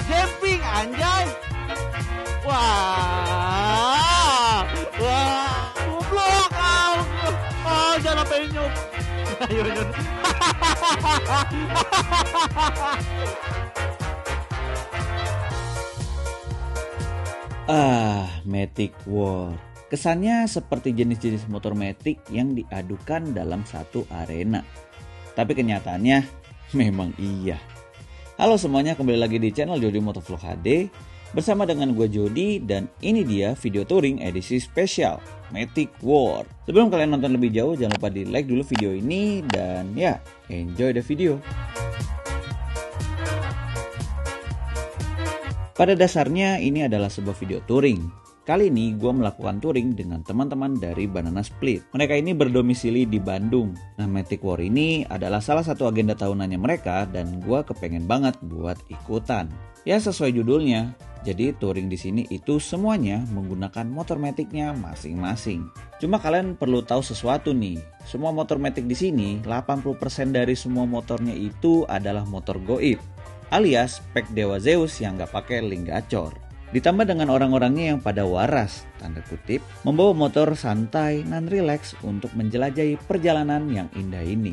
Jumping anjay. Wah. Wah. Goblok. Oh, jangan sampai nyup. Ayo, Yun. Matic War. Kesannya seperti jenis-jenis motor Matic yang diadukan dalam satu arena. Tapi kenyataannya memang iya. Halo semuanya, kembali lagi di channel Jody Motovlog HD. Bersama dengan gue Jody, dan ini dia video touring edisi spesial Matic War. Sebelum kalian nonton lebih jauh, jangan lupa di like dulu video ini. Dan ya, enjoy the video. Pada dasarnya ini adalah sebuah video touring. Kali ini gue melakukan touring dengan teman-teman dari Banana Split. Mereka ini berdomisili di Bandung. Nah, Matic War ini adalah salah satu agenda tahunannya mereka dan gue kepengen banget buat ikutan. Ya sesuai judulnya, jadi touring di sini itu semuanya menggunakan motor Matic-nya masing-masing. Cuma kalian perlu tahu sesuatu nih. Semua motor Matic di sini, 80% dari semua motornya itu adalah motor goib, alias spek Dewa Zeus yang gak pakai link gacor. Ditambah dengan orang-orangnya yang pada waras, tanda kutip, membawa motor santai dan rileks untuk menjelajahi perjalanan yang indah ini.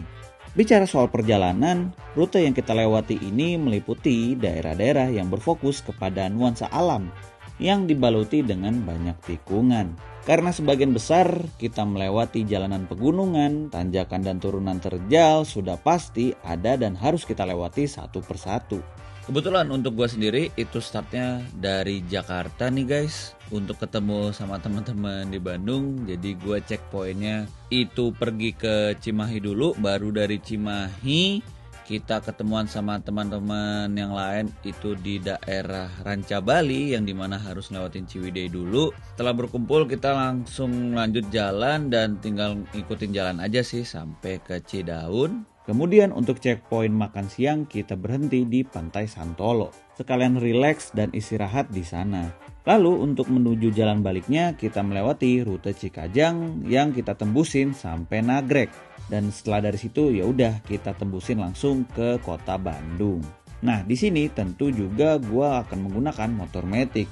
Bicara soal perjalanan, rute yang kita lewati ini meliputi daerah-daerah yang berfokus kepada nuansa alam yang dibaluti dengan banyak tikungan. Karena sebagian besar kita melewati jalanan pegunungan, tanjakan dan turunan terjal sudah pasti ada dan harus kita lewati satu persatu. Kebetulan untuk gue sendiri itu startnya dari Jakarta nih guys, untuk ketemu sama teman-teman di Bandung. Jadi gue checkpointnya itu pergi ke Cimahi dulu, baru dari Cimahi kita ketemuan sama teman-teman yang lain itu di daerah Ranca Bali, yang dimana harus lewatin Ciwidey dulu. Setelah berkumpul kita langsung lanjut jalan dan tinggal ikutin jalan aja sih sampai ke Cidaun. Kemudian untuk checkpoint makan siang kita berhenti di Pantai Santolo, sekalian rileks dan istirahat di sana. Lalu untuk menuju jalan baliknya kita melewati rute Cikajang yang kita tembusin sampai Nagrek, dan setelah dari situ ya udah kita tembusin langsung ke kota Bandung. Nah di sini tentu juga gue akan menggunakan motor Matic.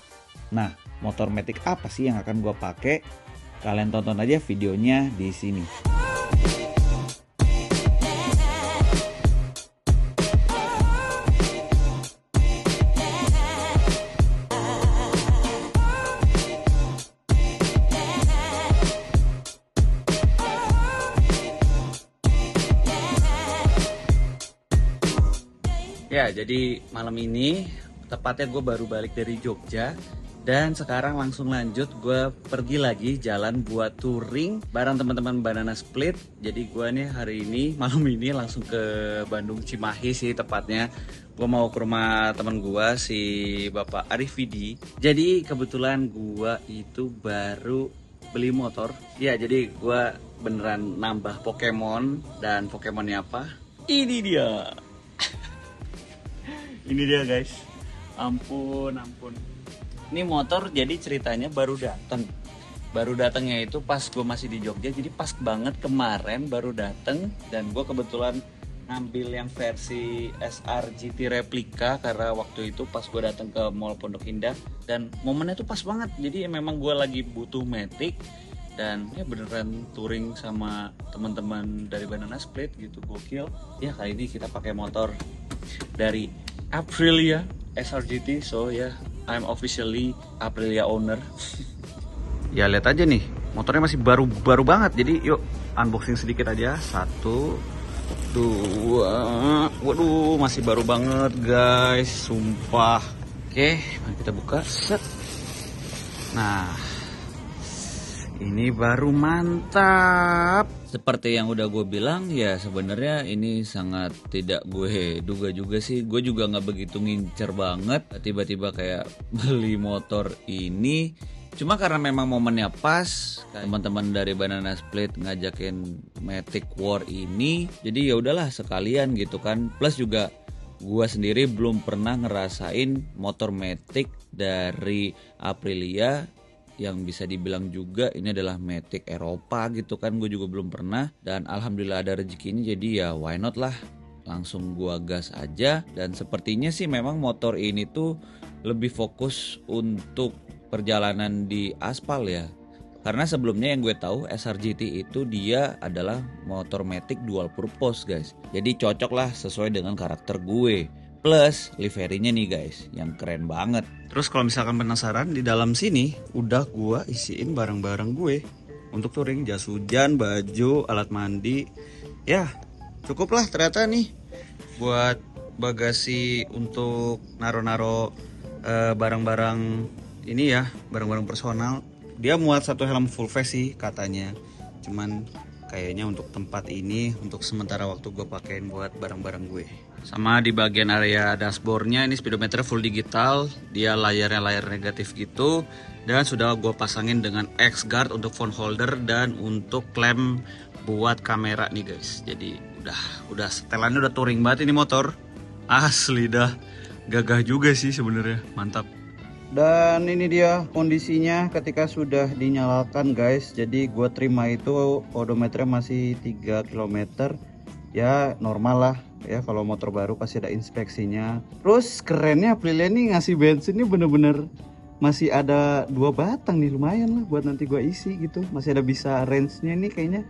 Nah motor Matic apa sih yang akan gue pakai? Kalian tonton aja videonya di sini. Ya, jadi malam ini tepatnya gue baru balik dari Jogja, dan sekarang langsung lanjut gue pergi lagi jalan buat touring bareng teman-teman Banana Split. Jadi gue nih hari ini malam ini langsung ke Bandung Cimahi sih tepatnya. Gue mau ke rumah teman gue si Bapak Arif Vidi. Jadi kebetulan gue itu baru beli motor. Ya, jadi gue beneran nambah Pokemon, dan Pokemonnya apa? Ini dia. Ini dia guys, ampun. Ini motor jadi ceritanya baru datangnya itu pas gue masih di Jogja. Jadi pas banget kemarin baru datang, dan gue kebetulan ngambil yang versi SR GT replika karena waktu itu pas gue datang ke Mall Pondok Indah, dan momennya tuh pas banget. Jadi memang gue lagi butuh Matic, dan ya beneran touring sama teman-teman dari Banana Split gitu, gokil. Ya kali ini kita pakai motor dari Aprilia SRGT, so ya, I'm officially Aprilia owner. Ya lihat aja nih, motornya masih baru banget. Jadi yuk unboxing sedikit aja. 1, 2, waduh masih baru banget guys, sumpah. Oke, mari kita buka. Set. Nah, ini baru mantap. Seperti yang udah gue bilang ya, sebenarnya ini sangat tidak gue duga juga sih. Gue juga nggak begitu ngincer banget tiba-tiba kayak beli motor ini. Cuma karena memang momennya pas, teman-teman dari Banana Split ngajakin Matic War ini, jadi ya udahlah sekalian gitu kan. Plus juga gue sendiri belum pernah ngerasain motor Matic dari Aprilia yang bisa dibilang juga ini adalah Matic Eropa gitu kan, gue juga belum pernah, dan alhamdulillah ada rezeki ini, jadi ya why not lah, langsung gua gas aja. Dan sepertinya sih memang motor ini tuh lebih fokus untuk perjalanan di aspal ya, karena sebelumnya yang gue tahu SRGT itu dia adalah motor Matic dual purpose guys, jadi cocok lah sesuai dengan karakter gue. Plus liverynya nih guys, yang keren banget. Terus kalau misalkan penasaran, di dalam sini udah gua isiin barang-barang gue untuk touring, jas hujan, baju, alat mandi. Ya cukup lah ternyata nih buat bagasi untuk naro-naro barang-barang ini ya, barang-barang personal. Dia muat satu helm full face sih katanya, cuman kayaknya untuk tempat ini untuk sementara waktu gue pakein buat barang-barang gue. Sama di bagian area dashboardnya ini speedometer full digital, dia layarnya layar negatif gitu, dan sudah gue pasangin dengan X-guard untuk phone holder dan untuk klem buat kamera nih guys. Jadi udah setelannya udah touring banget ini motor, asli dah gagah juga sih sebenarnya, mantap. Dan ini dia kondisinya ketika sudah dinyalakan guys. Jadi gue terima itu odometernya masih 3 km. Ya normal lah ya, kalau motor baru pasti ada inspeksinya. Terus kerennya Aprilia nih ngasih bensin ini bener-bener masih ada 2 batang nih, lumayan lah buat nanti gue isi gitu. Masih ada bisa range-nya nih kayaknya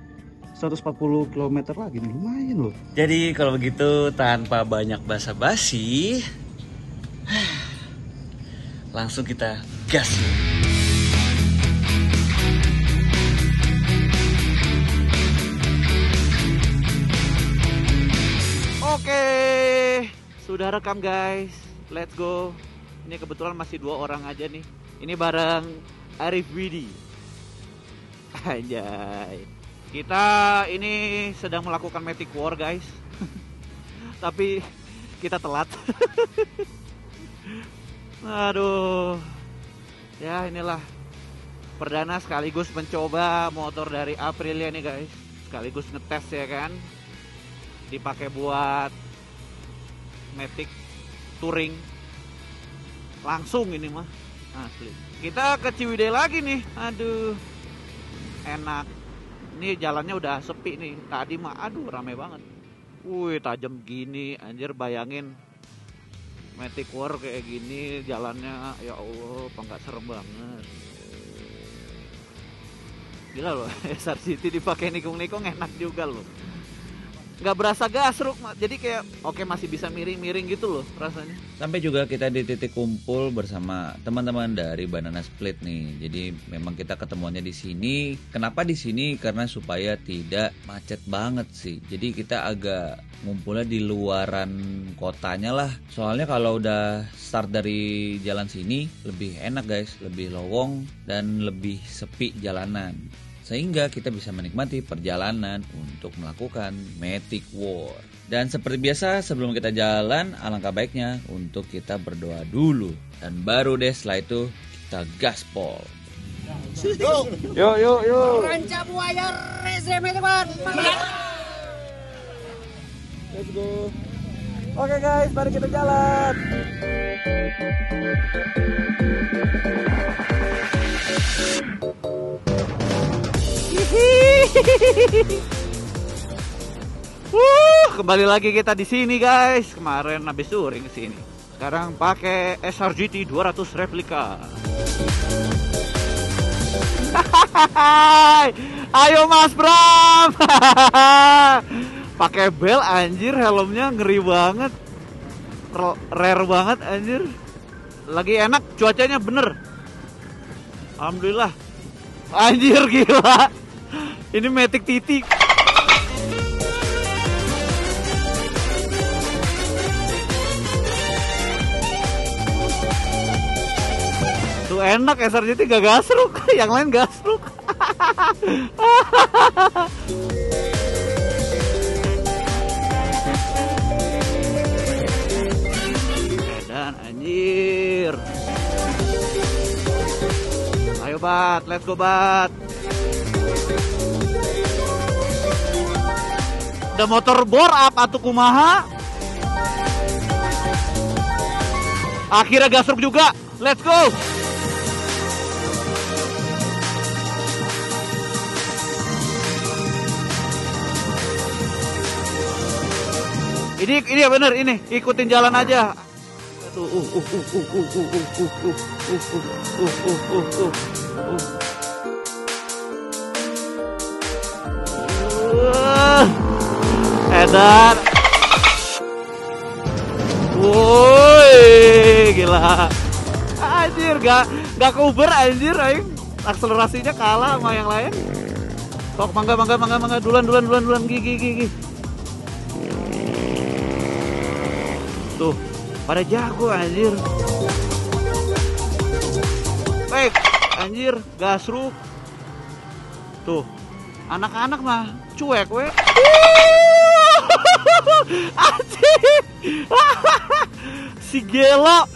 140 km lagi nih, lumayan loh. Jadi kalau begitu tanpa banyak basa-basi, langsung kita gas. Oke, sudah rekam guys. Let's go. Ini kebetulan masih 2 orang aja nih. Ini bareng Arif Widi. Anjay. Kita ini sedang melakukan Matic War guys. Tapi kita telat. Aduh. Ya inilah perdana sekaligus mencoba motor dari Aprilia nih guys. Sekaligus ngetes ya kan. Dipakai buat Matic Touring langsung ini mah asli. Kita ke Ciwidey lagi nih. Aduh. Enak. Ini jalannya udah sepi nih. Tadi mah aduh rame banget. Wih, tajam gini anjir, bayangin Matic War kayak gini jalannya, ya Allah, apa nggak serem banget. Gila loh, SRGT dipakai nikung-nikung enak juga loh. Nggak berasa gasruk, jadi kayak oke masih bisa miring-miring gitu loh rasanya. Sampai juga kita di titik kumpul bersama teman-teman dari Banana Split nih. Jadi memang kita ketemuannya di sini. Kenapa di sini? Karena supaya tidak macet banget sih. Jadi kita agak ngumpulnya di luaran kotanya lah. Soalnya kalau udah start dari jalan sini lebih enak guys, lebih lowong dan lebih sepi jalanan. Sehingga kita bisa menikmati perjalanan untuk melakukan Matic War. Dan seperti biasa sebelum kita jalan, alangkah baiknya untuk kita berdoa dulu. Dan baru deh setelah itu kita gaspol. Yuk. Ranca buaya resume teman. Let's go. Oke guys, mari kita jalan. Kembali lagi kita di sini guys. Kemarin habis touring ke sini. Sekarang pakai SRGT 200 replika. Ayo Mas Bram. Pakai bel anjir, helmnya ngeri banget. Rare banget anjir. Lagi enak, cuacanya bener. Alhamdulillah. Anjir gila. Ini Matic titik. Tuh enak, SRGT gak gasruk. Yang lain gasruk. Dan anjir. Ayo Bat, let's go Bat. Udah motor bore up atau kumaha. Akhirnya gasruk juga. Let's go. Ini ya bener, ini ikutin jalan aja. Tuh, edan. Woi, gila. Anjir, gak ke Uber anjir, aing. Akselerasinya kalah sama yang lain. Sok, mangga, duluan, gigi. Tuh, pada jago anjir. Baik, anjir, gasruk. Tuh, anak-anak mah cuek we. Anjir. Si gelo.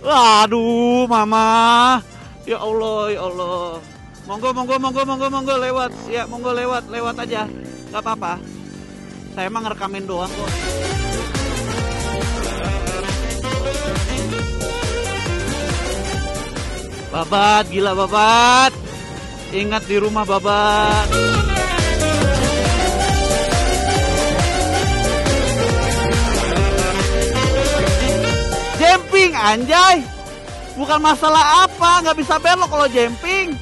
Aduh, mama. Ya Allah. Monggo lewat. Ya, monggo lewat aja. Gak apa-apa. Saya emang ngerekamin doang kok. Babat, gila babat. Ingat di rumah babat. Jumping anjay. Bukan masalah apa, nggak bisa belok kalau jumping.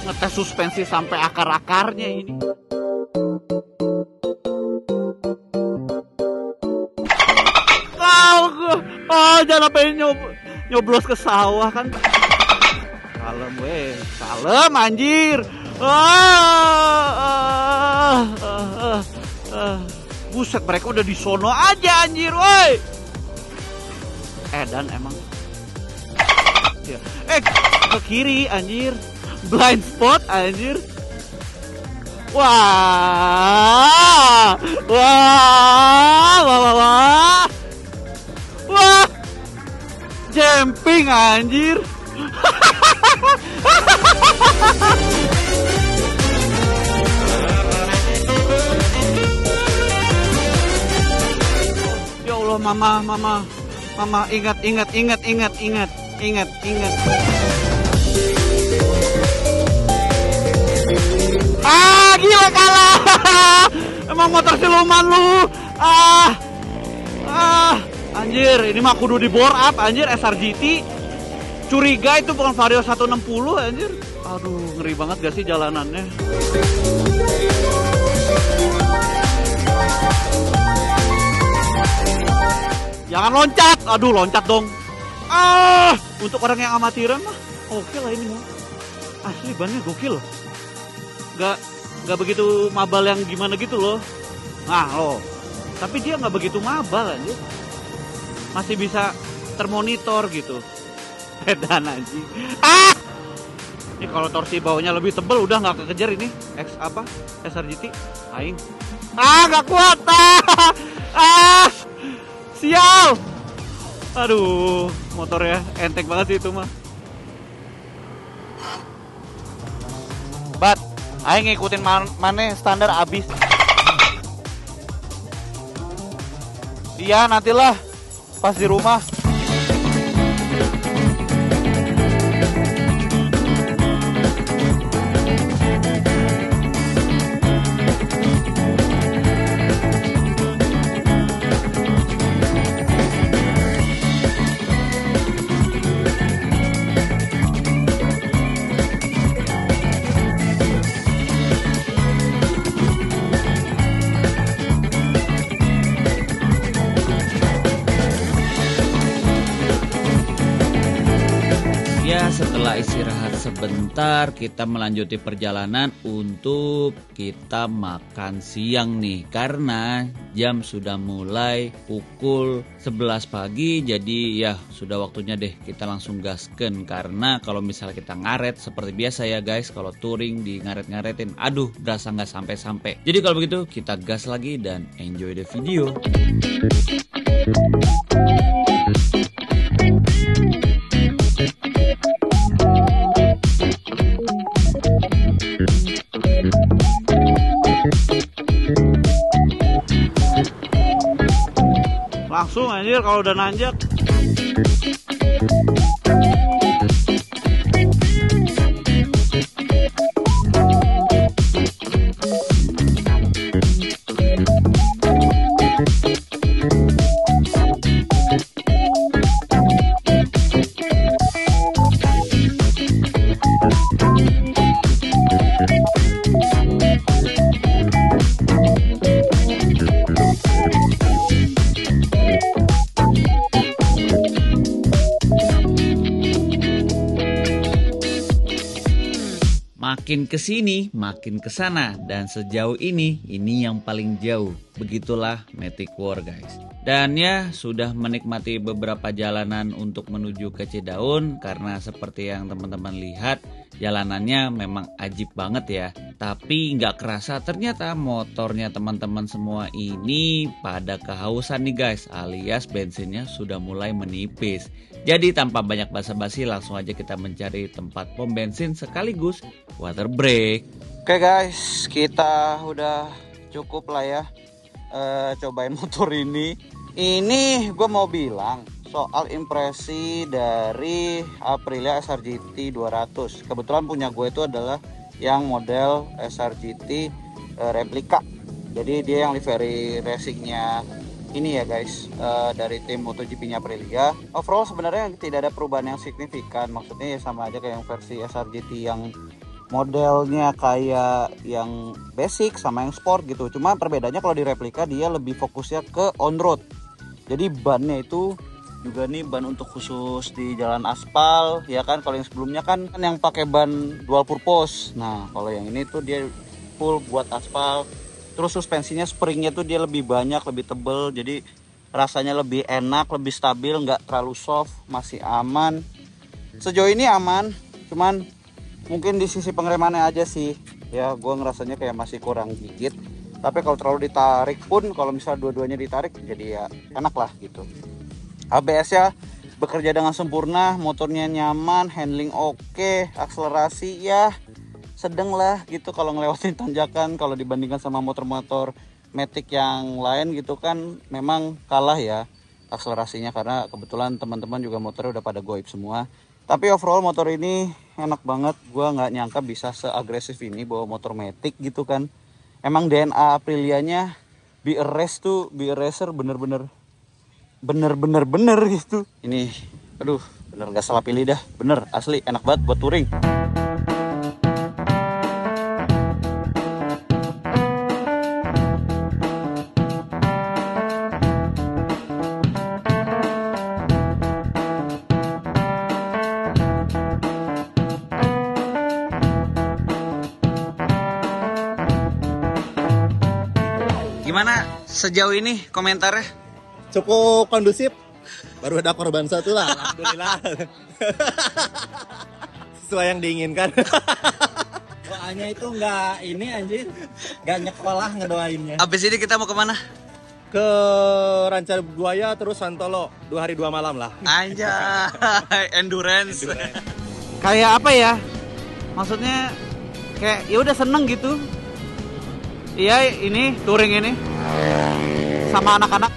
Ngetes suspensi sampai akar-akarnya ini. Jangan sampai nyoblos ke sawah kan. Kalem anjir. Buset, mereka udah di sono aja anjir, woi. Dan emang ke kiri anjir. Blind spot anjir. Wah. Jumping anjir. Ya Allah, mama, ingat. Gila kalah. Emang motor siluman lu. Anjir, ini mah kudu di bore up anjir, SRGT. Curiga itu bukan Vario 160 anjir. Aduh, ngeri banget gak sih jalanannya. Jangan loncat. Aduh, loncat dong. Untuk orang yang amatiran mah oke lah ini mah. Asli bannya gokil. Gak begitu mabal yang gimana gitu loh. Nah loh. Tapi dia gak begitu mabal anjir. Masih bisa termonitor gitu. Edan anjing. Ini kalau torsi bawahnya lebih tebal udah nggak kekejar ini. SRGT. Aing. Gak kuat. Sial. Aduh, motornya enteng banget sih itu mah. Aing ngikutin mana standar abis. Iya, nantilah pas di rumah. Ya, setelah istirahat sebentar, kita melanjuti perjalanan untuk kita makan siang nih. Karena jam sudah mulai pukul 11 pagi, jadi ya sudah waktunya deh kita langsung gasken. Karena kalau misalnya kita ngaret seperti biasa ya guys, kalau touring di ngaret-ngaretin, aduh berasa nggak sampai-sampai. Jadi kalau begitu kita gas lagi dan enjoy the video. Langsung anjir kalau udah nanjak. Makin kesini, makin kesana, dan sejauh ini yang paling jauh. Begitulah Matic War guys. Dan ya sudah menikmati beberapa jalanan untuk menuju ke Cidaun, karena seperti yang teman-teman lihat jalanannya memang ajib banget ya. Tapi nggak kerasa ternyata motornya teman-teman semua ini pada kehausan nih guys, alias bensinnya sudah mulai menipis. Jadi tanpa banyak basa-basi langsung aja kita mencari tempat pom bensin sekaligus water break. Oke guys, kita udah cukup lah ya cobain motor ini. Ini gue mau bilang soal impresi dari Aprilia SRGT 200. Kebetulan punya gue itu adalah yang model SRGT replika. Jadi dia yang livery racingnya ini ya guys, dari tim MotoGP-nya Aprilia. Overall sebenarnya tidak ada perubahan yang signifikan. Maksudnya ya sama aja kayak yang versi SRGT yang modelnya kayak yang basic sama yang sport gitu. Cuma perbedaannya kalau di replika dia lebih fokusnya ke on road. Jadi bannya itu juga nih ban untuk khusus di jalan aspal ya kan. Kalau yang sebelumnya kan yang pakai ban dual purpose. Nah kalau yang ini tuh dia full buat aspal. Terus suspensinya springnya tuh dia lebih banyak, lebih tebel, jadi rasanya lebih enak, lebih stabil, nggak terlalu soft, masih aman. Sejauh ini aman, cuman mungkin di sisi pengeremannya aja sih ya, gue ngerasanya kayak masih kurang gigit. Tapi kalau terlalu ditarik pun, kalau misalnya dua-duanya ditarik jadi ya enak lah gitu. ABS ya bekerja dengan sempurna, motornya nyaman, handling oke, akselerasi ya sedang lah gitu kalau ngelewatin tanjakan. Kalau dibandingkan sama motor-motor Matic yang lain gitu kan memang kalah ya akselerasinya, karena kebetulan teman-teman juga motornya udah pada goib semua. Tapi overall motor ini enak banget. Gua nggak nyangka bisa seagresif ini bawa motor Matic gitu kan. Emang DNA Aprilianya be a racer bener-bener gitu. Ini aduh bener gak salah pilih dah, bener asli enak banget buat touring. Gimana sejauh ini komentarnya? Cukup kondusif. Baru ada korban satu lah, alhamdulillah. Sesuai yang diinginkan. Doanya itu nggak ini anjir, nggak nyekolah ngedoainnya. Abis ini kita mau kemana? Ke Ranca Buaya terus Santolo 2 hari 2 malam lah. Anjay, endurance. Kayak apa ya? Maksudnya kayak ya udah seneng gitu. Iya, ini touring ini sama anak-anak.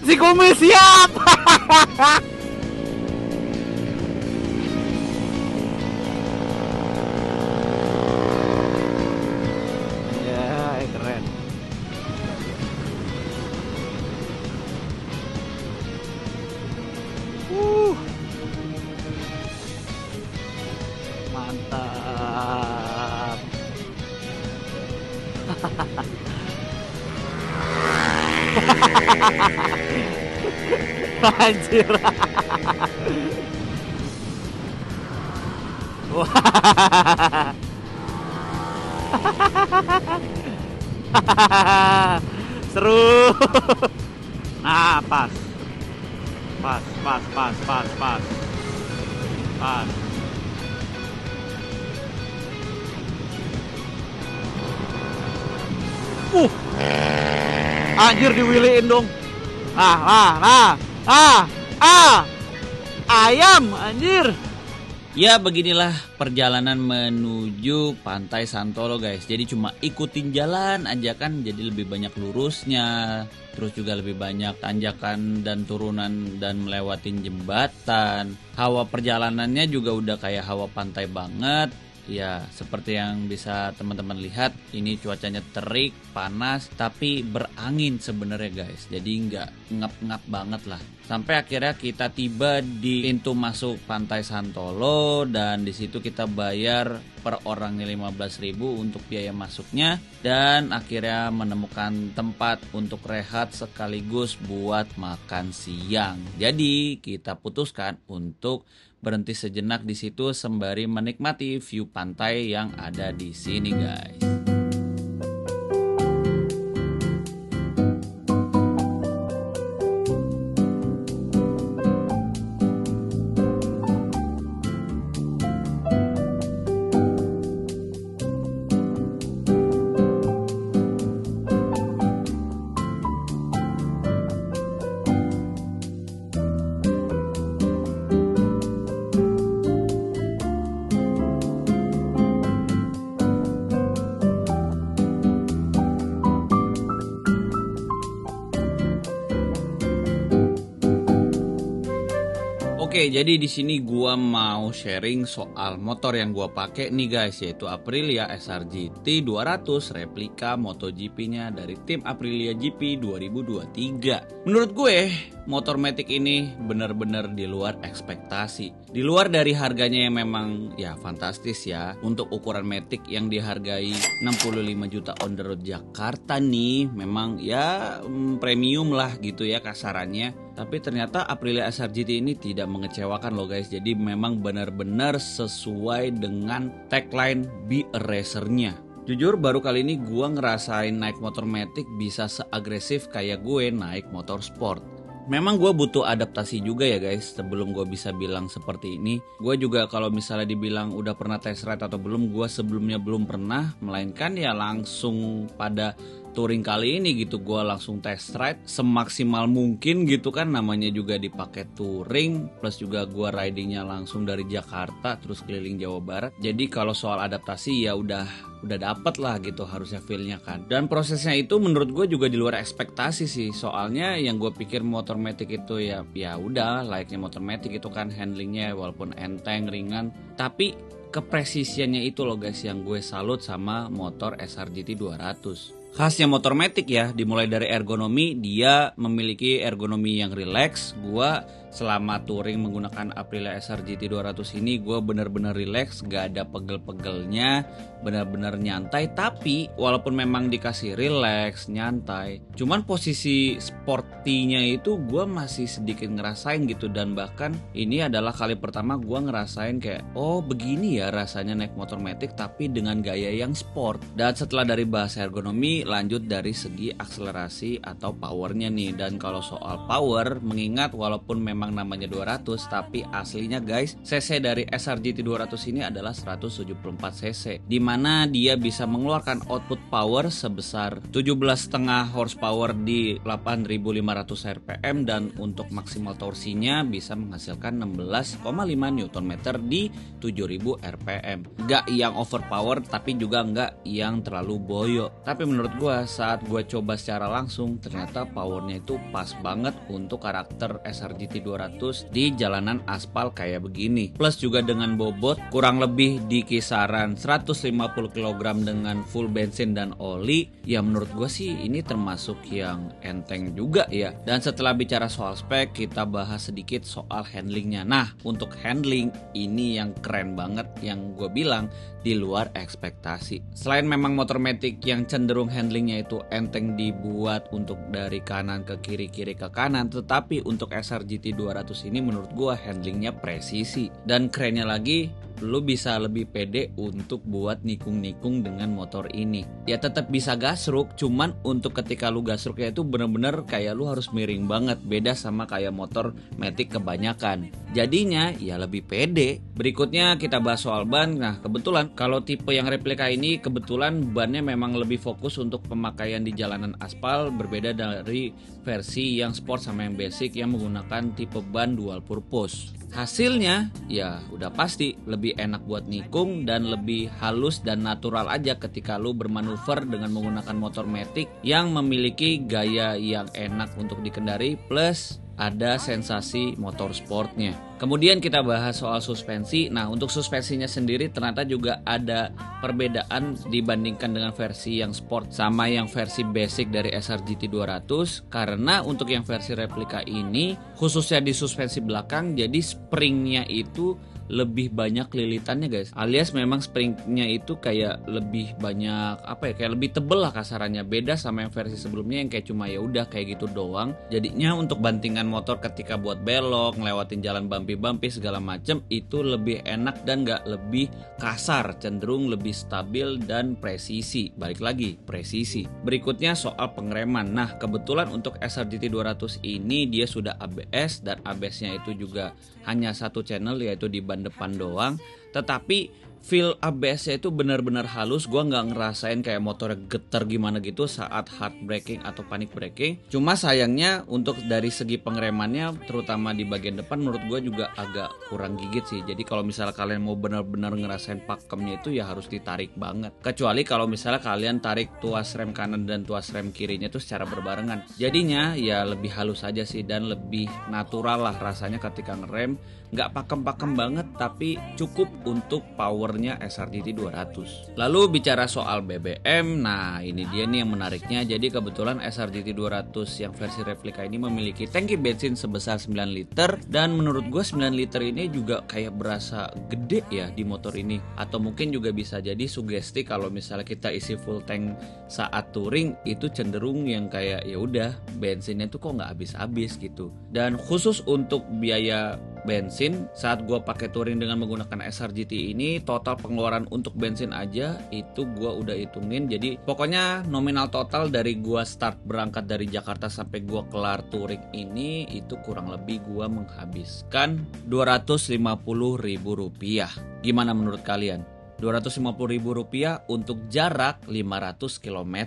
Si Kumi siap. Ya, keren. Mantap. Anjir. Wah. Seru. Nah, pas. Anjir diwiliin dong. Ayam anjir. Ya beginilah perjalanan menuju Pantai Santolo guys. Jadi cuma ikutin jalan aja kan, jadi lebih banyak lurusnya. Terus juga lebih banyak tanjakan dan turunan dan melewatin jembatan. Hawa perjalanannya juga udah kayak hawa pantai banget. Ya seperti yang bisa teman-teman lihat, ini cuacanya terik, panas, tapi berangin sebenarnya guys. Jadi nggak ngap-ngap banget lah. Sampai akhirnya kita tiba di pintu masuk Pantai Santolo dan di situ kita bayar per orangnya 15.000 untuk biaya masuknya, dan akhirnya menemukan tempat untuk rehat sekaligus buat makan siang. Jadi kita putuskan untuk berhenti sejenak di situ sembari menikmati view pantai yang ada di sini, guys. Oke, jadi di sini gua mau sharing soal motor yang gua pakai nih guys, yaitu Aprilia SRGT 200 replika MotoGP-nya dari tim Aprilia GP 2023. Menurut gue, motor Matic ini bener-bener di luar ekspektasi. Di luar dari harganya yang memang ya fantastis ya. Untuk ukuran Matic yang dihargai 65 juta on the road Jakarta nih, memang ya premium lah gitu ya kasarannya. Tapi ternyata Aprilia SRGT ini tidak mengecewakan loh guys. Jadi memang benar-benar sesuai dengan tagline Be a Racer-nya. Jujur baru kali ini gue ngerasain naik motor Matic bisa seagresif kayak gue naik motor sport. Memang gue butuh adaptasi juga ya guys sebelum gue bisa bilang seperti ini. Gue juga kalau misalnya dibilang udah pernah test ride atau belum, gue sebelumnya belum pernah. Melainkan ya langsung pada touring kali ini gitu gue langsung test ride semaksimal mungkin gitu kan, namanya juga dipakai touring, plus juga gue ridingnya langsung dari Jakarta terus keliling Jawa Barat. Jadi kalau soal adaptasi ya udah dapet lah gitu harusnya feelnya kan. Dan prosesnya itu menurut gue juga di luar ekspektasi sih. Soalnya yang gue pikir motor Matic itu ya udah layaknya motor Matic itu kan, handlingnya walaupun enteng ringan, tapi kepresisiannya itu loh guys yang gue salut sama motor SRGT 200. Khasnya motor Matic ya, dimulai dari ergonomi, dia memiliki ergonomi yang rileks. Gua selama touring menggunakan Aprilia SRGT 200 ini gue bener-bener rileks, gak ada pegel-pegelnya, bener-bener nyantai. Tapi walaupun memang dikasih rileks, nyantai, cuman posisi sportinya itu gue masih sedikit ngerasain gitu. Dan bahkan ini adalah kali pertama gue ngerasain kayak, oh begini ya rasanya naik motor Matic tapi dengan gaya yang sport. Dan setelah dari bahasa ergonomi, lanjut dari segi akselerasi atau powernya nih. Dan kalau soal power, mengingat walaupun memang namanya 200 tapi aslinya guys cc dari SRGT 200 ini adalah 174 cc, dimana dia bisa mengeluarkan output power sebesar 17,5 horsepower di 8.500 rpm, dan untuk maksimal torsinya bisa menghasilkan 16,5 Nm di 7.000 rpm. Gak yang overpower tapi juga gak yang terlalu boyo. Tapi menurut gue saat gue coba secara langsung ternyata powernya itu pas banget untuk karakter SRGT 200 di jalanan aspal kayak begini. Plus juga dengan bobot kurang lebih di kisaran 150 kg dengan full bensin dan oli, ya menurut gue sih ini termasuk yang enteng juga ya. Dan setelah bicara soal spek, kita bahas sedikit soal handlingnya. Nah, untuk handling ini yang keren banget, yang gue bilang di luar ekspektasi. Selain memang motor Matic yang cenderung handlingnya itu enteng dibuat untuk dari kanan ke kiri, kiri ke kanan, tetapi untuk SRGT 200 ini menurut gua handlingnya presisi. Dan kerennya lagi, lu bisa lebih pede untuk buat nikung-nikung dengan motor ini. Ya tetap bisa gasruk, cuman untuk ketika lu gasruknya itu bener-bener kayak lu harus miring banget, beda sama kayak motor Matic kebanyakan. Jadinya ya lebih pede. Berikutnya kita bahas soal ban. Nah kebetulan kalau tipe yang replika ini kebetulan bannya memang lebih fokus untuk pemakaian di jalanan aspal, berbeda dari versi yang sport sama yang basic yang menggunakan tipe ban dual purpose. Hasilnya ya udah pasti lebih enak buat nikung dan lebih halus dan natural aja ketika lu bermanuver dengan menggunakan motor Matic yang memiliki gaya yang enak untuk dikendari, plus ada sensasi motor sportnya. Kemudian kita bahas soal suspensi. Nah untuk suspensinya sendiri ternyata juga ada perbedaan dibandingkan dengan versi yang sport sama yang versi basic dari SRGT 200. Karena untuk yang versi replika ini khususnya di suspensi belakang, jadi springnya itu lebih banyak lilitannya guys, alias memang springnya itu kayak lebih banyak apa ya, kayak lebih tebel lah kasarannya, beda sama yang versi sebelumnya yang kayak cuma ya udah kayak gitu doang. Jadinya untuk bantingan motor ketika buat belok, ngelewatin jalan bumpy segala macem itu lebih enak dan gak lebih kasar, cenderung lebih stabil dan presisi. Balik lagi presisi. Berikutnya soal pengereman. Nah kebetulan untuk SRGT 200 ini dia sudah ABS dan ABS-nya itu juga hanya satu channel yaitu di ban depan doang, tetapi feel ABS-nya itu benar-benar halus. Gua nggak ngerasain kayak motornya getar gimana gitu saat hard braking atau panic braking. Cuma sayangnya untuk dari segi pengeremannya, terutama di bagian depan, menurut gua juga agak kurang gigit sih. Jadi kalau misalnya kalian mau benar-benar ngerasain pakemnya itu ya harus ditarik banget. Kecuali kalau misalnya kalian tarik tuas rem kanan dan tuas rem kirinya itu secara berbarengan. Jadinya ya lebih halus aja sih dan lebih natural lah rasanya ketika ngerem. Nggak pakem-pakem banget tapi cukup untuk powernya SRGT 200. Lalu bicara soal BBM, nah ini dia nih yang menariknya. Jadi kebetulan SRGT 200 yang versi replika ini memiliki tangki bensin sebesar 9 liter. Dan menurut gue 9 liter ini juga kayak berasa gede ya di motor ini. Atau mungkin juga bisa jadi sugesti kalau misalnya kita isi full tank saat touring itu cenderung yang kayak ya udah bensinnya tuh kok nggak habis-habis gitu. Dan khusus untuk biaya bensin saat gue pakai touring dengan menggunakan SRGT ini, total pengeluaran untuk bensin aja itu gue udah hitungin. Jadi pokoknya nominal total dari gue start berangkat dari Jakarta sampai gue kelar touring ini itu kurang lebih gue menghabiskan Rp250.000. Gimana menurut kalian? Rp250.000 untuk jarak 500 km.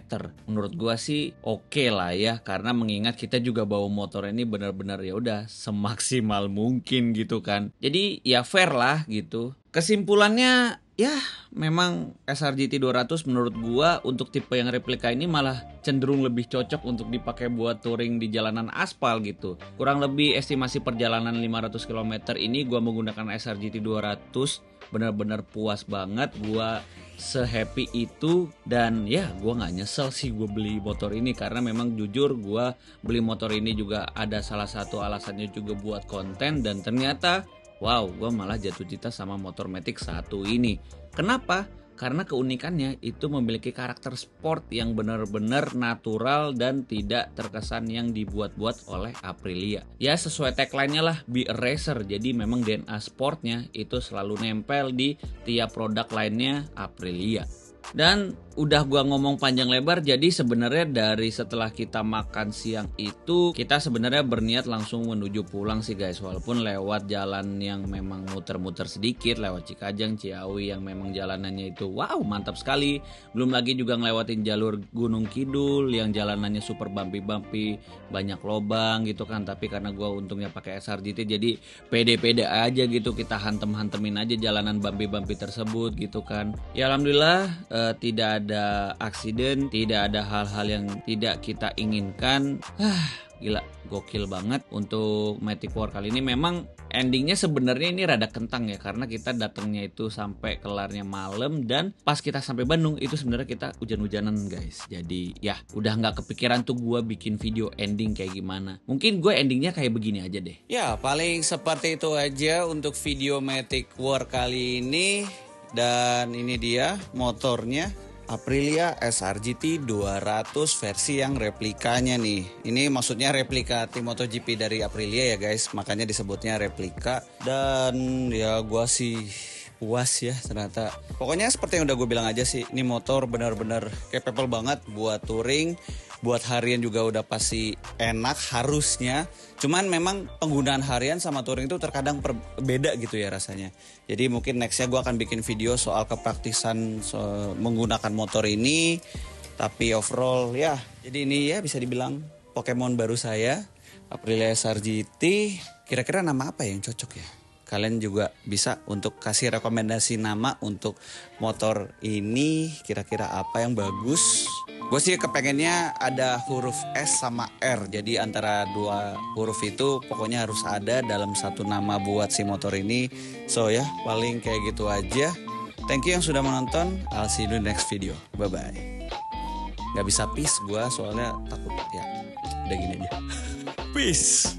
Menurut gua sih oke lah ya, karena mengingat kita juga bawa motor ini benar-benar ya udah semaksimal mungkin gitu kan. Jadi ya fair lah gitu. Kesimpulannya ya memang SRGT 200 menurut gua untuk tipe yang replika ini malah cenderung lebih cocok untuk dipakai buat touring di jalanan aspal gitu. Kurang lebih estimasi perjalanan 500 km ini gua menggunakan SRGT 200 benar-benar puas banget. Gua se-happy itu dan ya gua nggak nyesel sih gue beli motor ini, karena memang jujur gua beli motor ini juga ada salah satu alasannya juga buat konten. Dan ternyata wow, gue malah jatuh cinta sama motor Matic 1 ini. Kenapa? Karena keunikannya itu memiliki karakter sport yang benar-benar natural dan tidak terkesan yang dibuat-buat oleh Aprilia. Ya sesuai tagline-nya lah, be a racer. Jadi memang DNA sportnya itu selalu nempel di tiap produk lainnya Aprilia. Dan udah gua ngomong panjang lebar, jadi sebenarnya dari setelah kita makan siang itu kita sebenarnya berniat langsung menuju pulang sih guys. Walaupun lewat jalan yang memang muter-muter sedikit, lewat Cikajang, Ciawi yang memang jalanannya itu wow mantap sekali. Belum lagi juga ngelewatin jalur Gunung Kidul yang jalanannya super bumpy, banyak lobang gitu kan. Tapi karena gua untungnya pakai SRGT jadi pede-pede aja gitu, kita hantem-hantemin aja jalanan bumpy tersebut gitu kan. Ya alhamdulillah tidak ada aksiden, tidak ada hal-hal yang tidak kita inginkan. Gila, gokil banget untuk Matic War kali ini. Memang endingnya sebenarnya ini rada kentang ya, karena kita datangnya itu sampai kelarnya malam dan pas kita sampai Bandung itu sebenarnya kita hujan-hujanan guys. Jadi ya udah nggak kepikiran tuh gue bikin video ending kayak gimana. Mungkin gue endingnya kayak begini aja deh. Ya paling seperti itu aja untuk video Matic War kali ini. Dan ini dia motornya, Aprilia SRGT 200 versi yang replikanya nih. Ini maksudnya replika tim MotoGP dari Aprilia ya guys, makanya disebutnya replika. Dan ya gua sih puas ya ternyata. Pokoknya seperti yang udah gue bilang aja sih, ini motor benar-benar capable banget buat touring. Buat harian juga udah pasti enak harusnya. Cuman memang penggunaan harian sama touring itu terkadang beda gitu ya rasanya. Jadi mungkin nextnya gue akan bikin video soal kepraktisan menggunakan motor ini. Tapi overall ya, jadi ini ya bisa dibilang Pokemon baru saya, Aprilia SRGT. Kira-kira nama apa yang cocok ya? Kalian juga bisa untuk kasih rekomendasi nama untuk motor ini, kira-kira apa yang bagus. Gue sih kepengennya ada huruf S sama R. Jadi antara dua huruf itu pokoknya harus ada dalam satu nama buat si motor ini. So ya paling kayak gitu aja. Thank you yang sudah menonton. I'll see you in the next video. Bye-bye. Gak bisa peace gue soalnya takut ya. Udah gini aja. Peace.